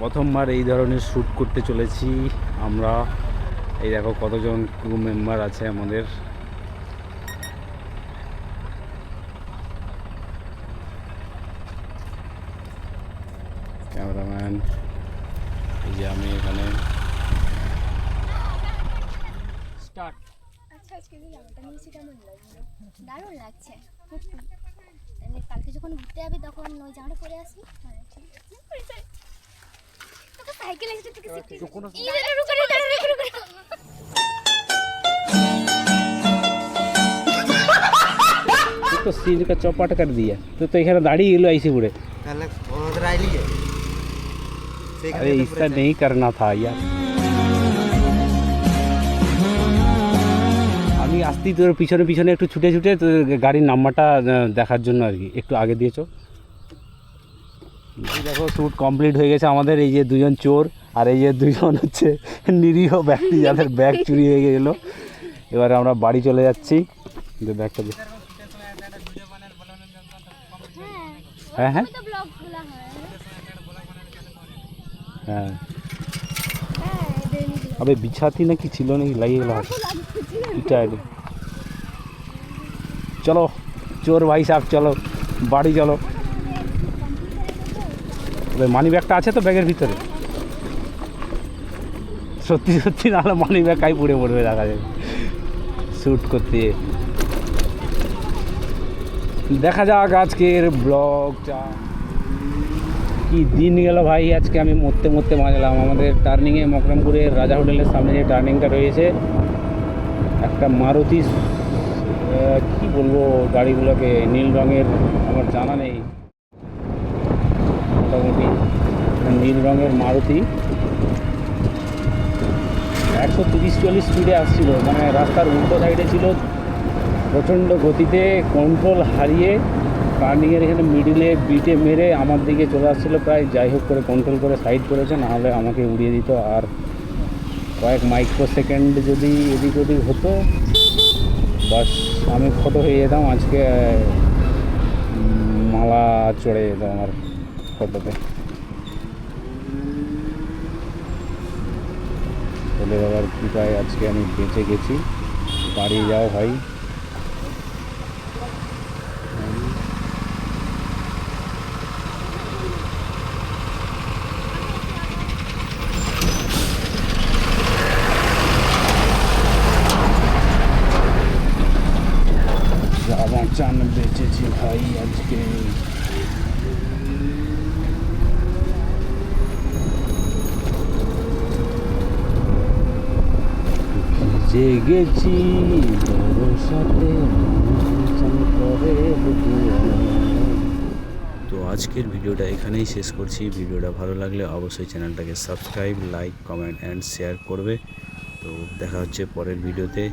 প্রথমবার এই ধরনের শ্যুট করতে চলেছি আমরা। এই দেখো কতজন ক্রু মেম্বার আছে আমাদের। ক্যামেরাম্যান, এই যে আমি এখানে। স্টার্ট। আচ্ছা, আজকে যে জামাটা নিয়েছি কেমন লাগলো? দারুণ লাগছে। কালকে যখন ঘুরতে যাবি তখন ওই জামাটা পরে আসবি। তোকে সাইকেল এসে তোকে तो सीन का चौपाट कर दिया तो इधर दाढ़ी गिलो ऐसे पूरे। अरे इसका नहीं करना था यार। আমি আসছি তোর পিছনে পিছনে একটু ছুটে ছুটে তো গাড়ির নাম্বারটা দেখার জন্য আর কি একটু আগে দিয়েছো। দেখো শ্যুট কমপ্লিট হয়ে গেছে আমাদের। এই যে দুজন চোর আর এই যে দুজন হচ্ছে নিরীহ ব্যক্তি যাদের ব্যাগ চুরি হয়ে গেল। এবারে আমরা বাড়ি চলে যাচ্ছি। ব্যাগটা হ্যাঁ হ্যাঁ হ্যাঁ अबे बिछाती ना कि छिलो नहीं लगेगा इटा। चलो चोर भाई साहब चलो बाड़ी चलो। अबे मानी बैगटा আছে তো ব্যাগের ভিতরে। সত্যি সত্যি নাহলে মানি ব্যাগ কাই পড়ে পড়বে দেখা যাবে শ্যুট করতে। দেখা যাক আজকের ব্লগটা কি দিন গেল ভাই। আজকে আমি মরতে মরতে মারলাম। আমাদের টার্নিংয়ে মকরমপুরের রাজা হোটেলের সামনে যে টার্নিংটা রয়েছে, একটা মারুতি কি বলবো গাড়িগুলোকে নীল রঙের, আমার জানা নেই, মোটামুটি নীল রঙের মারুতি 130-140 স্পিডে আসছিল। মানে রাস্তার উল্টো সাইডে ছিল, প্রচণ্ড গতিতে কন্ট্রোল হারিয়ে টার্নিংয়ের এখানে মিডিলে বিটে মেরে আমার দিকে চলে আসছিলো প্রায়। যাই হোক করে কন্ট্রোল করে সাইড করেছে, নাহলে আমাকে উড়িয়ে দিত। আর কয়েক মাইক্রো সেকেন্ড যদি এদিক ওদিক হতো বাস আমি ফটো হয়ে যেতাম। আজকে মালা চড়ে যেত আমার ফটোতে। বলে বাবার কৃপায় আজকে আমি বেঁচে গেছি। বাড়ি যাও ভাই। চান বেঁচেছি ভাই আজকে। ভিজে গেছি বরসাতে তো আজকের ভিডিওটা এখানেই শেষ করছি। ভিডিওটা ভালো লাগলে অবশ্যই চ্যানেলটাকে subscribe, like, comment and share করবে। তো দেখা হচ্ছে পরের ভিডিওতে।